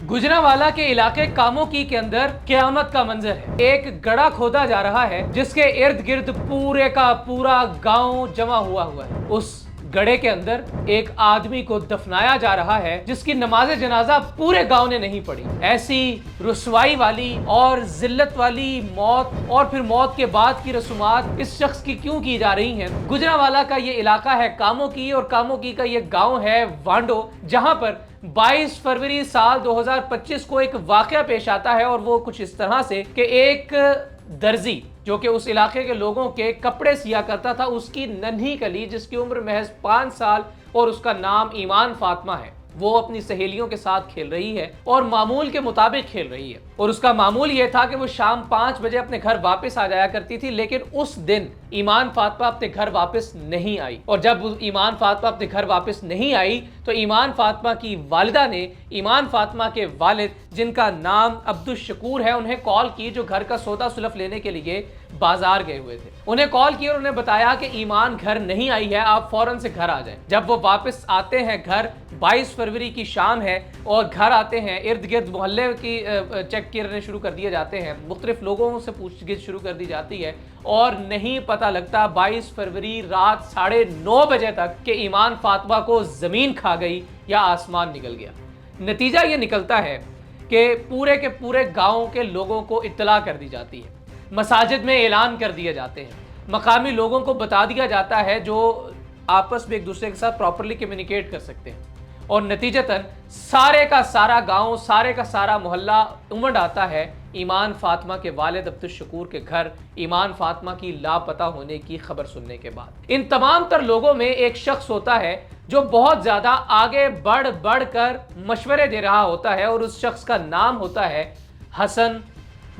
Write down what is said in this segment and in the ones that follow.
गुजरांवाला के इलाके कामोकी के अंदर क़यामत का मंजर है। एक गड़ा खोदा जा रहा है जिसके इर्द गिर्द पूरे का पूरा गांव जमा हुआ है। उस गड़े के अंदर एक आदमी को दफनाया जा रहा है जिसकी नमाज जनाजा पूरे गांव ने नहीं पढ़ी। ऐसी रुसवाई वाली और जिल्लत वाली मौत और फिर मौत के बाद की रसूमात इस शख्स की क्यों की जा रही हैं? गुजरांवाला का ये इलाका है कामोकी और कामोकी का ये गांव है वांडो, जहां पर 22 फरवरी साल 2025 को एक वाकया पेश आता है। और वो कुछ इस तरह से कि एक दर्जी जो कि उस इलाके के लोगों के कपड़े सिया करता था, उसकी नन्ही कली जिसकी उम्र महज 5 साल और उसका नाम ईमान फातिमा है, वो अपनी सहेलियों के साथ खेल रही है और मामूल के मुताबिक खेल रही है। और उसका मामूल ये था कि वो शाम 5 बजे अपने घर वापस आ जाया करती थी, लेकिन उस दिन ईमान फातिमा अपने घर वापस नहीं आई। और जब ईमान फातिमा अपने घर वापस नहीं आई तो ईमान फातिमा की वालिदा ने ईमान फातिमा के वालिद, जिनका नाम अब्दुल शकूर है, उन्हें कॉल की, जो घर का सौदा सुलफ लेने के लिए बाजार गए हुए थे। उन्हें कॉल की और उन्हें बताया कि ईमान घर नहीं आई है, आप फौरन से घर आ जाएं। जब वो वापस आते हैं घर, 22 फरवरी की शाम है और घर आते हैं, इर्द गिर्द मोहल्ले की चेक करने शुरू कर दिए जाते हैं, मुख्तलिफ लोगों से पूछगिछ शुरू कर दी जाती है और नहीं पता लगता 22 फरवरी रात 9:30 बजे तक कि ईमान फातिमा को जमीन खा गई या आसमान निकल गया। नतीजा ये निकलता है कि पूरे के पूरे गांव के लोगों को इत्तला कर दी जाती है, मसाजिद में ऐलान कर दिए जाते हैं, मकामी लोगों को बता दिया जाता है जो आपस में एक दूसरे के साथ प्रॉपरली कम्युनिकेट कर सकते हैं। और नतीजतन सारे का सारा गांव, सारे का सारा मोहल्ला उमड़ आता है ईमान फातिमा के वालिद अब्दुल शकूर के घर ईमान फातिमा की लापता होने की खबर सुनने के बाद। इन तमाम तर लोगों में एक शख्स होता है जो बहुत ज्यादा आगे बढ़ कर मशवरे दे रहा होता है और उस शख्स का नाम होता है हसन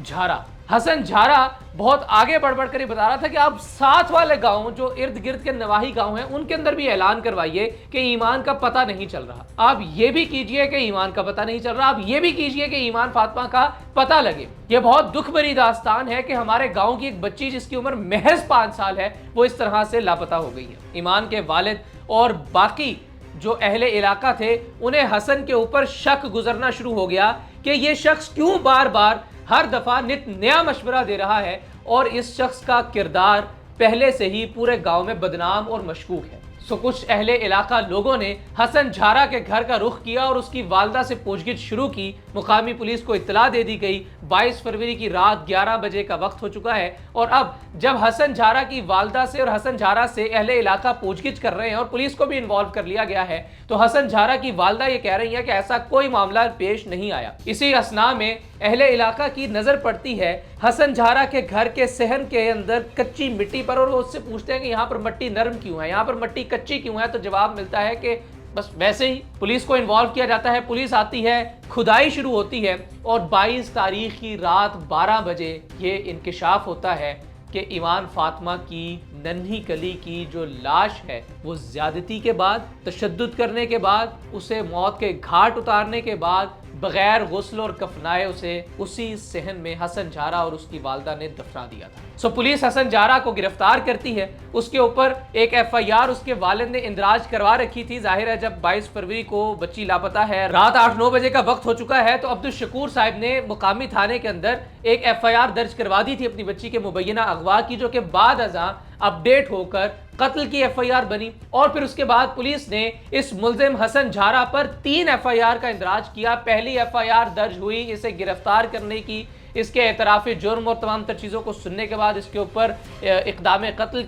झारा। हसन झारा बहुत आगे बढ़ कर ये बता रहा था कि आप साथ वाले गांव जो इर्द गिर्द के नवाही गांव हैं, उनके अंदर भी ऐलान करवाइए कि ईमान का पता नहीं चल रहा। आप ये भी कीजिए कि ईमान का पता नहीं चल रहा, आप ये भी कीजिए कि ईमान फातिमा का पता लगे। ये बहुत दुख भरी दास्तान है कि हमारे गांव की एक बच्ची जिसकी उम्र महज 5 साल है, वो इस तरह से लापता हो गई है। ईमान के वालिद और बाकी जो अहले इलाका थे, उन्हें हसन के ऊपर शक गुजरना शुरू हो गया कि ये शख्स क्यों बार बार हर दफा नित नया मशवरा दे रहा है और इस शख्स का किरदार पहले से ही पूरे गांव में बदनाम और मशकूक है। सो कुछ अहले इलाका लोगों ने हसन झारा के घर का रुख किया और उसकी वालदा से पूछगिछ शुरू की। मुकामी पुलिस को इत्तला दे दी गई। 22 फरवरी की रात 11 बजे का वक्त हो चुका है और अब जब हसन झारा की वालदा से और हसन झारा से अहले इलाका पूछगिछ कर रहे हैं और पुलिस को भी इन्वॉल्व कर लिया गया है, तो हसन झारा की वालदा ये कह रही है कि ऐसा कोई मामला पेश नहीं आया। इसी असना में अहले इलाका की नजर पड़ती है हसन झारा के घर के सहन के अंदर कच्ची मिट्टी पर और वो उससे पूछते हैं कि यहाँ पर मिट्टी नरम क्यों है, यहाँ पर मिट्टी कच्ची क्यों है। तो जवाब मिलता है कि बस वैसे ही। पुलिस को इन्वॉल्व किया जाता है, पुलिस आती है, खुदाई शुरू होती है और 22 तारीख की रात 12 बजे ये इंकिशाफ होता है कि ईमान फातिमा की नन्ही कली की जो लाश है वो ज्यादती के बाद, तशद्दुद करने के बाद, उसे मौत के घाट उतारने के बाद बगैर गुस्ल और कफनाए उसे उसी सहन में हसन झारा और उसकी वालदा ने दफना दिया था। सो पुलिस हसन झारा को गिरफ्तार करती है। उसके ऊपर एक FIR उसके वालिद ने इंदराज करवा रखी थी। जाहिर है जब 22 फरवरी को बच्ची लापता है, रात 8-9 बजे का वक्त हो चुका है, तो अब्दुल शकूर साहब ने मुकामी थाने के अंदर एक FIR दर्ज करवा दी थी अपनी बच्ची के मुबैना अगवा की, जो कि बाद अज़ां अपडेट होकर कत्ल की FIR बनी। और फिर उसके बाद पुलिस ने इस मुल्जिम हसन झारा पर 3 FIR का इंदराज किया। पहली FIR दर्ज हुई इसे गिरफ्तार करने की, इसके एतराफ़ी जुर्म और तमाम तर चीज़ों को सुनने के बाद इसके ऊपर इक़दाम कत्ल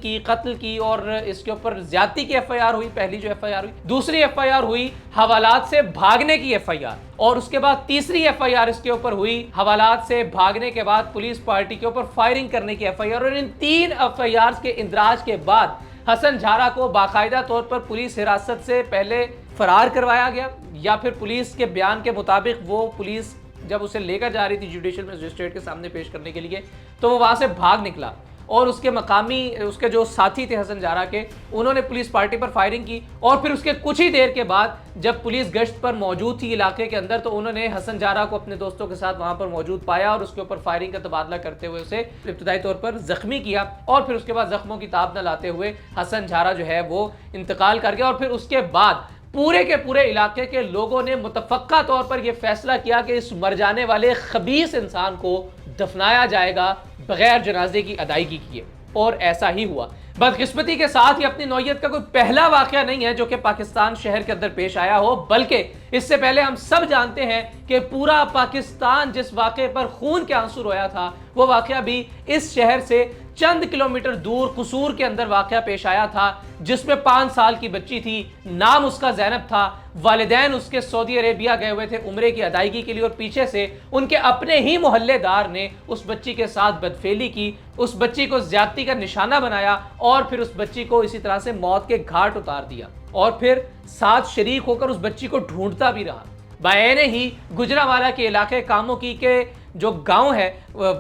की और इसके ऊपर ज़्यादती की FIR हुई, पहली जो FIR हुई। दूसरी FIR हुई हवालात से भागने की FIR और उसके बाद तीसरी FIR इसके ऊपर हुई हवालात से भागने के बाद पुलिस पार्टी के ऊपर फायरिंग करने की FIR। और इन 3 FIR के इंदराज के बाद हसन झारा को बाकायदा तौर पर पुलिस हिरासत से पहले फरार करवाया गया, या फिर पुलिस के बयान के मुताबिक वो पुलिस जब उसे लेकर जा रही थी जुडिशियल मजिस्ट्रेट के सामने पेश करने के लिए, तो वो वहाँ से भाग निकला और उसके मकामी उसके जो साथी थे हसन झारा के, उन्होंने पुलिस पार्टी पर फायरिंग की। और फिर उसके कुछ ही देर के बाद जब पुलिस गश्त पर मौजूद थी इलाके के अंदर, तो उन्होंने हसन झारा को अपने दोस्तों के साथ वहां पर मौजूद पाया और उसके ऊपर फायरिंग का तबादला करते हुए उसे इब्तदाई तौर पर जख्मी किया और फिर उसके बाद जख्मों की ताब न लाते हुए हसन झारा जो है वो इंतकाल कर गया। और फिर उसके बाद پورے کے پورے علاقے کے لوگوں نے متفقہ طور پر یہ فیصلہ کیا کہ اس مر جانے والے خبیث انسان کو دفنایا جائے گا بغیر جنازے کی ادائیگی کیے، اور ایسا ہی ہوا۔ بدقسمتی کے ساتھ یہ اپنی نوعیت کا کوئی پہلا واقعہ نہیں ہے جو کہ پاکستان شہر کے اندر پیش آیا ہو، بلکہ اس سے پہلے ہم سب جانتے ہیں کہ پورا پاکستان جس واقعے پر خون کے آنسو رویا تھا، وہ واقعہ بھی اس شہر سے چند کلومیٹر دور قصور کے اندر واقعہ پیش آیا تھا، جس میں 5 سال کی بچی تھی، نام اس کا زینب تھا، والدین اس کے سعودی عربیہ گئے ہوئے تھے عمرے کی ادائیگی کے لیے، اور پیچھے سے ان کے اپنے ہی محلے دار نے اس بچی کے ساتھ بدفعلی کی، اس بچی کو زیادتی کا نشانہ بنایا اور پھر اس بچی کو اسی طرح سے موت کے گھاٹ اتار دیا، اور پھر ساتھ شریک ہو کر اس بچی کو ڈھونڈتا بھی رہا۔ بعین ہی گجرانوالہ کے علاقے کاموں کی کے جو گاؤں ہے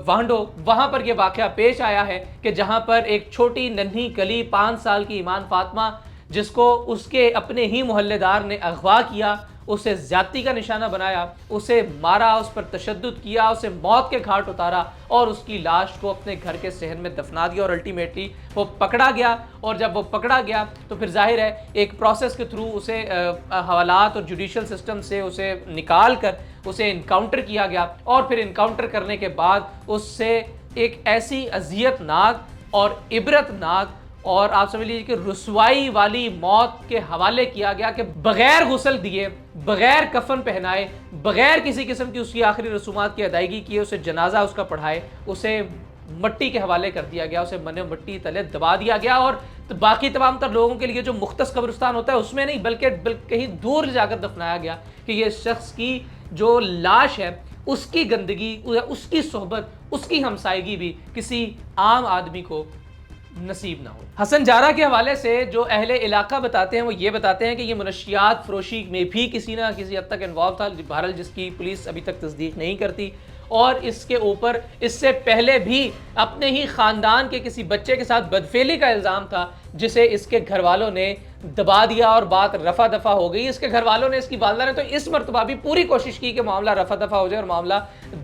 وانڈو، وہاں پر یہ واقعہ پیش آیا ہے کہ جہاں پر ایک چھوٹی ننھی کلی 5 سال کی ایمان فاطمہ، جس کو اس کے اپنے ہی محلے دار نے اغوا کیا، اسے زیادتی کا نشانہ بنایا، اسے مارا، اس پر تشدد کیا، اسے موت کے گھاٹ اتارا اور اس کی لاش کو اپنے گھر کے صحن میں دفنا دیا، اور الٹیمیٹلی وہ پکڑا گیا، اور جب وہ پکڑا گیا تو پھر ظاہر ہے ایک پروسیس کے تھرو اسے حوالات اور جوڈیشل سسٹم سے اسے نکال کر اسے انکاؤنٹر کیا گیا، اور پھر انکاؤنٹر کرنے کے بعد اس سے ایک ایسی اذیت ناک اور عبرت ناک اور آپ سمجھ لیجیے کہ رسوائی والی موت کے حوالے کیا گیا کہ بغیر غسل دیے، بغیر کفن پہنائے، بغیر کسی قسم کی اس کی آخری رسومات کی ادائیگی کیے اسے جنازہ اس کا پڑھائے، اسے مٹی کے حوالے کر دیا گیا، اسے مٹی تلے دبا دیا گیا، اور باقی تمام تر لوگوں کے لیے جو مختص قبرستان ہوتا ہے اس میں نہیں بلکہ کہیں دور جا کر دفنایا گیا کہ یہ شخص کی جو لاش ہے اس کی گندگی، اس کی صحبت، اس کی ہمسائیگی بھی کسی عام آدمی کو نصیب نہ ہو۔ حسن جارہ کے حوالے سے جو اہل علاقہ بتاتے ہیں وہ یہ بتاتے ہیں کہ یہ منشیات فروشی میں بھی کسی نہ کسی حد تک انوالو تھا، بہرحال جس کی پولیس ابھی تک تصدیق نہیں کرتی، اور اس کے اوپر اس سے پہلے بھی اپنے ہی خاندان کے کسی بچے کے ساتھ بدفعلی کا الزام تھا، جسے اس کے گھر والوں نے دبا دیا اور بات رفع دفع ہو گئی۔ اس کے گھر والوں نے، اس کی والدہ نے تو اس مرتبہ بھی پوری کوشش کی کہ معاملہ رفع دفع ہو جائے اور معاملہ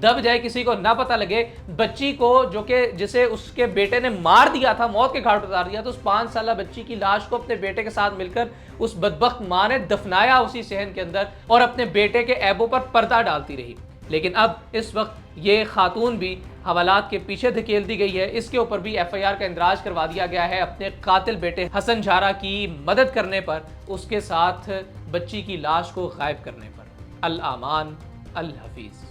دب جائے، کسی کو نہ پتہ لگے۔ بچی کو جو کہ جسے اس کے بیٹے نے مار دیا تھا، موت کے گھاٹ اتار دیا، تو اس 5 سالہ بچی کی لاش کو اپنے بیٹے کے ساتھ مل کر اس بدبخت ماں نے دفنایا اسی صحن کے اندر، اور اپنے بیٹے کے عیبوں پر پردہ ڈالتی رہی۔ لیکن اب اس وقت یہ خاتون بھی حوالات کے پیچھے دھکیل دی گئی ہے، اس کے اوپر بھی ایف آئی آر کا اندراج کروا دیا گیا ہے اپنے قاتل بیٹے حسن جارہ کی مدد کرنے پر، اس کے ساتھ بچی کی لاش کو غائب کرنے پر۔ الامان، الحفیظ۔